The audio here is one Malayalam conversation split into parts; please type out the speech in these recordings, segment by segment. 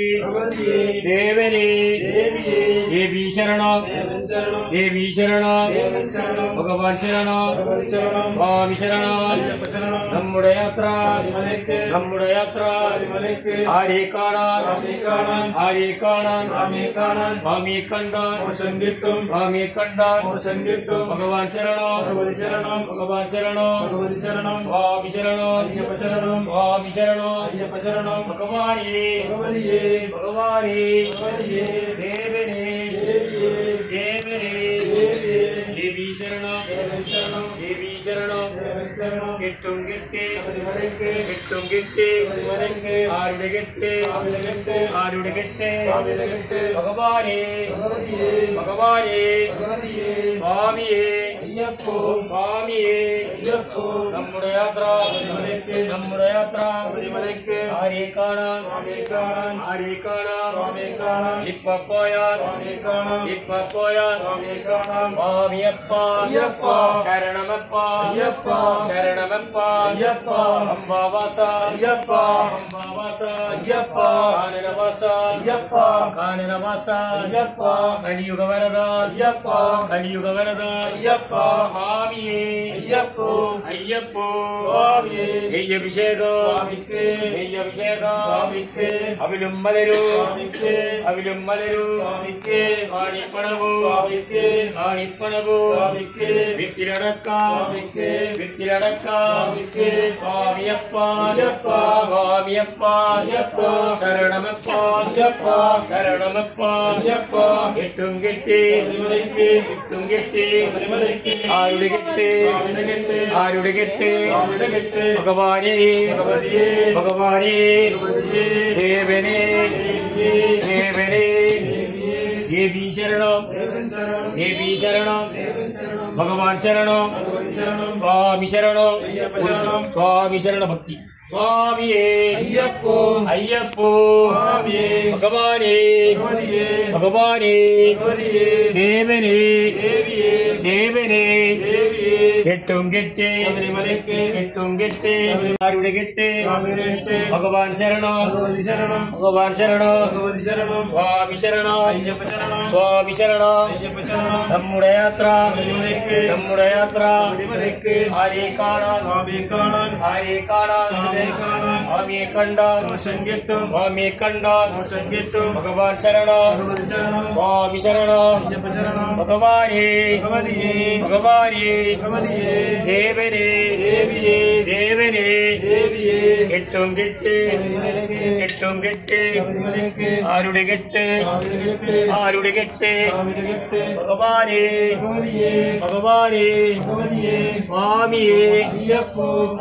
देवने देवी शरण देवी शरण भगवान शरण स्वामी शरण നമ്മുടെ യാത്ര ആരെ കാണാൻ സ്വാമിയെ കണ്ടാൻ ഭഗവാൻ ശരണം ഭഗവാൻ ശരണം സ്വാമി ശരണം സ്വാമി ശരണം ഭഗവാനേ भगवाने देवने देवी शरण देवी शरण किट्टुम गिट्टे आरुडे गिट्टे भगवाने स्वामिये നമ്മുടെ യാത്ര ആരെ കാണാൻ ഇപ്പ പോയാൽ സ്വാമിയപ്പ ശരണമപ്പ അംബാവാസ കാനനവാസ കലിയുഗ വരദ സ്വാമിയേ അയ്യപ്പോ നെയ്യഭിഷേകം അവിലും മലരു കാണിപ്പണവോ വിത്തിലടക്ക സ്വാമിയപ്പ ശരണമപ്പ കെട്ടും കെട്ടി ആരുടെ കെട്ട് ഭഗവാനേ ദേവനേ देवी शरणम भगवान शरणम स्वामी शरण भक्ति स्वामिये अय्यप्पो भगवाने देवने केट्टुम गेट्टे आरुडे गेट्टे भगवान शरणम स्वामी शरण നമ്മുടെ യാത്ര ആരെ കാണാൻ സ്വാമിയെ കണ്ടാൻ ഭഗവാൻ ശരണം സ്വാമി ശരണം ഭഗവാനേ ദേവനേ കെട്ടും കെട്ട് ആരുടെ കെട്ട് ഭഗവാനേ സ്വാമിയേ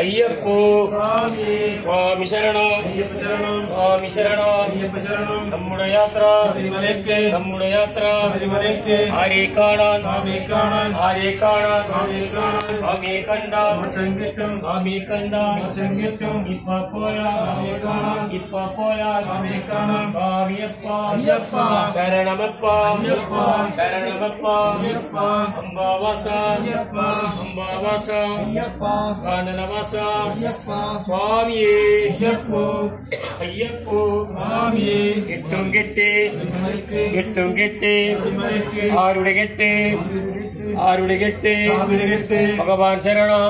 അയ്യപ്പോ സ്വാമി ശരണം നമ്മുടെ യാത്ര ആരെ കാണാൻ സ്വാമിയെ കണ്ടാൻ ഇപ്പ പോയാൽ സ്വാമിയപ്പ ശരണമപ്പ അംബാവാസ കാനനവാസ സ്വാമിയേ അയ്യപ്പോ കെട്ടും കെട്ട് ആരുടെ കെട്ട് ഭഗവാൻ ശരണം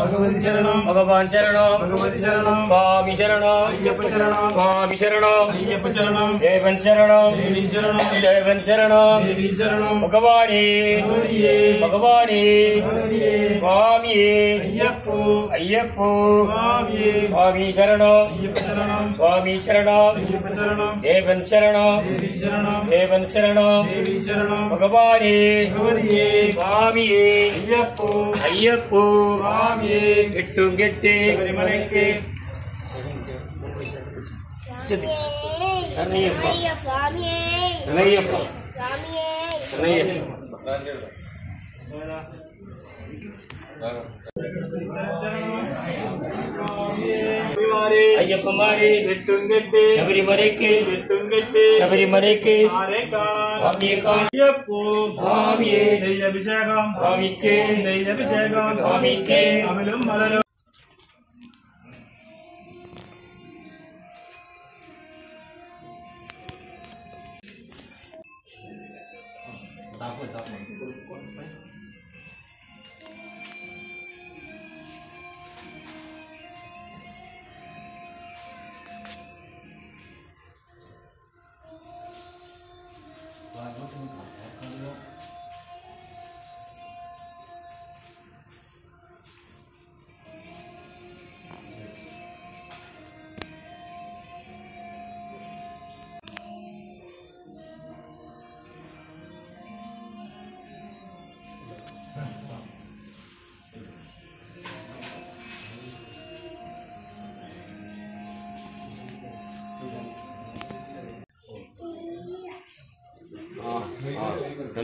സ്വാമി ശരണം ദേവൻ ശരണം ഭഗവാനേ സ്വാമിയേ അയ്യപ്പോ സ്വാമി ശരണം ദേവൻ ശരണം ഭഗവാനേ സ്വാമിയേ അയ്യപ്പോ കെട്ടും കെട്ട് അയ്യപ്പന്മാരെ ശബരിമലയ്ക്ക് അയ്യപ്പോ സ്വാമിയെ നെയ്യഭിഷേകം സ്വാമിക്ക് അമലും മലരും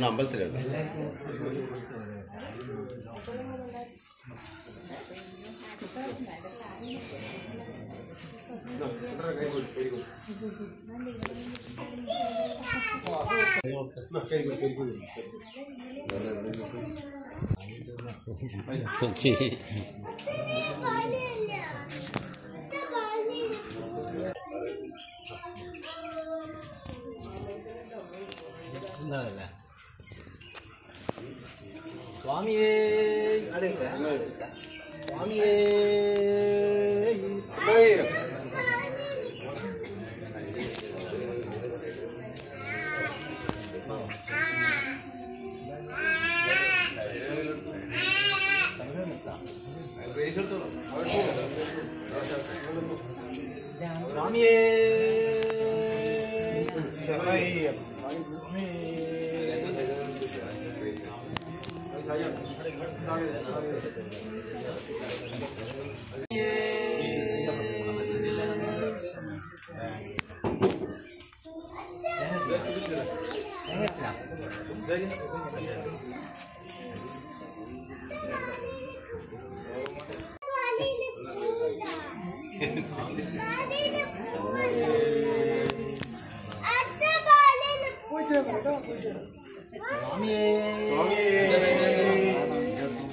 അമ്പലത്തിലാണ് സ്വാമിയേ അതെ സ്വാമിയേ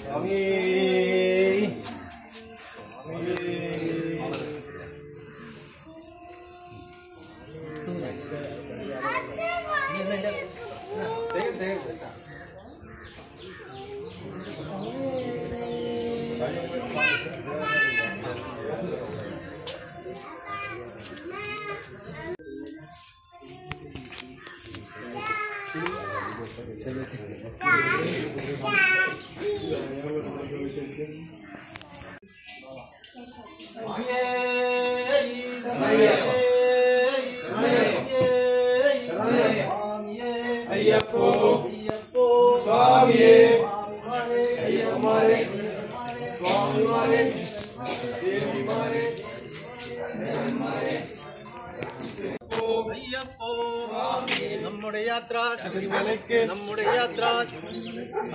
സ്വാമിയേ അയ്യപ്പോ സ്വാമിയേ അയ്യപ്പന്മാരെ സ്വാമിമാരെ ദേവിമാരെ അയ്യപ്പോ നമ്മുടെ യാത്ര ശബരിമലയ്ക്ക് നമ്മുടെ യാത്ര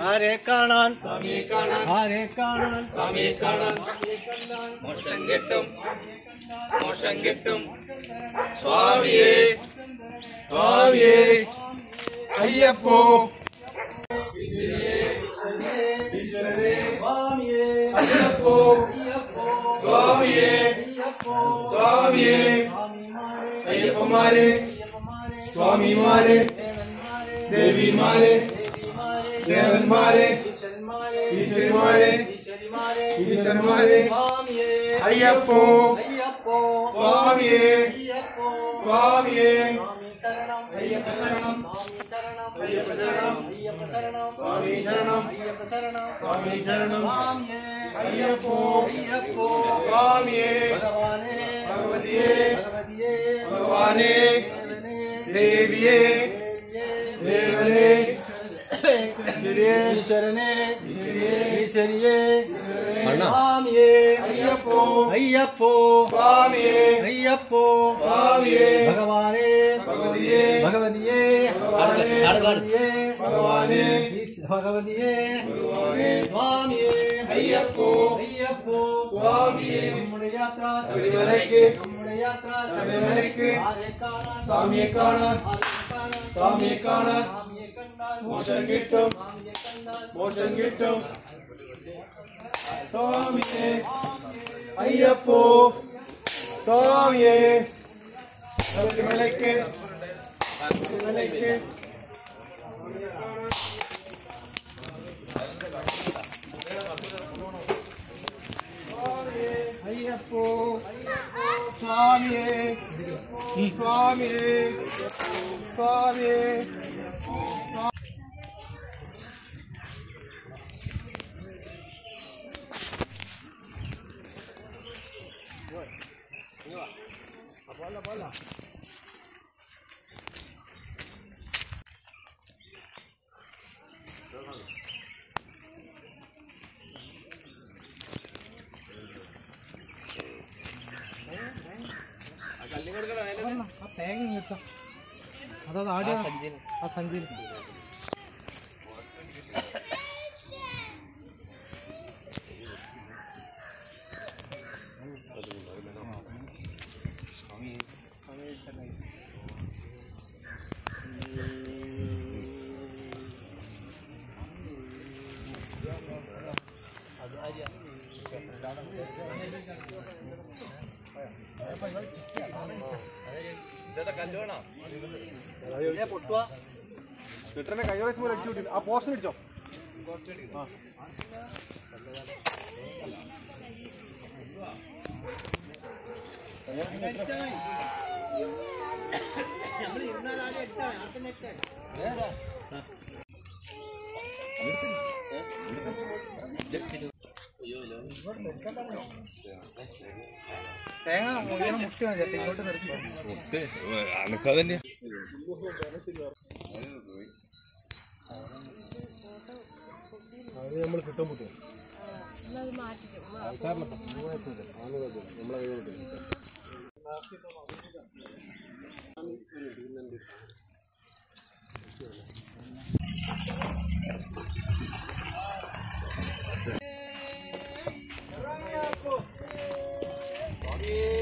ആരെ കാണാൻ സ്വാമിയെ കാണാൻ ആരെ കാണാൻ സ്വാമിയെ കാണാൻ മോക്ഷം കിട്ടും മോക്ഷം കിട്ടും സ്വാമിയേ സ്വാമിയേ അയ്യപ്പോ അയ്യപ്പോ സ്വാമിയേ സ്വാമിയേ അയ്യപ്പന്മാരെ സ്വാമിമാരെ ദേവിമാരെ ദേവന്മാരെ ഈശ്വരന്മാരെ ഈശ്വരന്മാരെ അയ്യപ്പോ സ്വാമിയേ സ്വാമിയേ അയ്യപ്പ ശരണം അയ്യപ്പ ശരണം സ്വാമി ശരണം സ്വാമി ശരണം അയ്യപ്പോ സ്വാമിയേ ഭഗവതിയേ ഭഗവാനേ ദേവിയേ ദേവനേ ഈശ്വരനെ ഈശ്വരിയെ സ്വാമിയേ അയ്യപ്പോ അയ്യപ്പോ സ്വാമിയേ അയ്യപ്പോ സ്വാമിയേ ഭഗവാനേ ഭഗവതിയേ ഭഗവതിയേ ഭഗവാനേ ഭഗവതിയേ സ്വാമിയേ അയ്യപ്പോ അയ്യപ്പോ സ്വാമിയേ നമ്മുടെ യാത്ര ശബരിമലയ്ക്ക് നമ്മുടെ യാത്ര ശബരിമലയ്ക്ക് സ്വാമിയെ കാണാൻ സ്വാമിയെ കാണാൻ മോക്ഷം കിട്ടും മോക്ഷം കിട്ടും സ്വാമിയേ അയ്യപ്പോ സ്വാമിയേ ശബരിമലയ്ക്ക് ശബരിമലയ്ക്ക് അയ്യപ്പോ സ്വാമിയേ സ്വാമിയേ സ്വാമിയേ തേങ്ങ കിട്ടാം അതത് ആടിയ ആ സഞ്ചിയിൽ ലിറ്ററിനെ കഴിഞ്ഞ പ്രാവശ്യം പോലെ അടിച്ചു വിട്ടില്ല ആ പോസ്റ്റ് അടിച്ചോ തേങ്ങ മുഴുവൻ മുട്ടി മതി ഇങ്ങോട്ട് അനക്കതന്നെ അത് നമ്മൾ കിട്ടാൻ പറ്റുമോ നമ്മളെ കൈ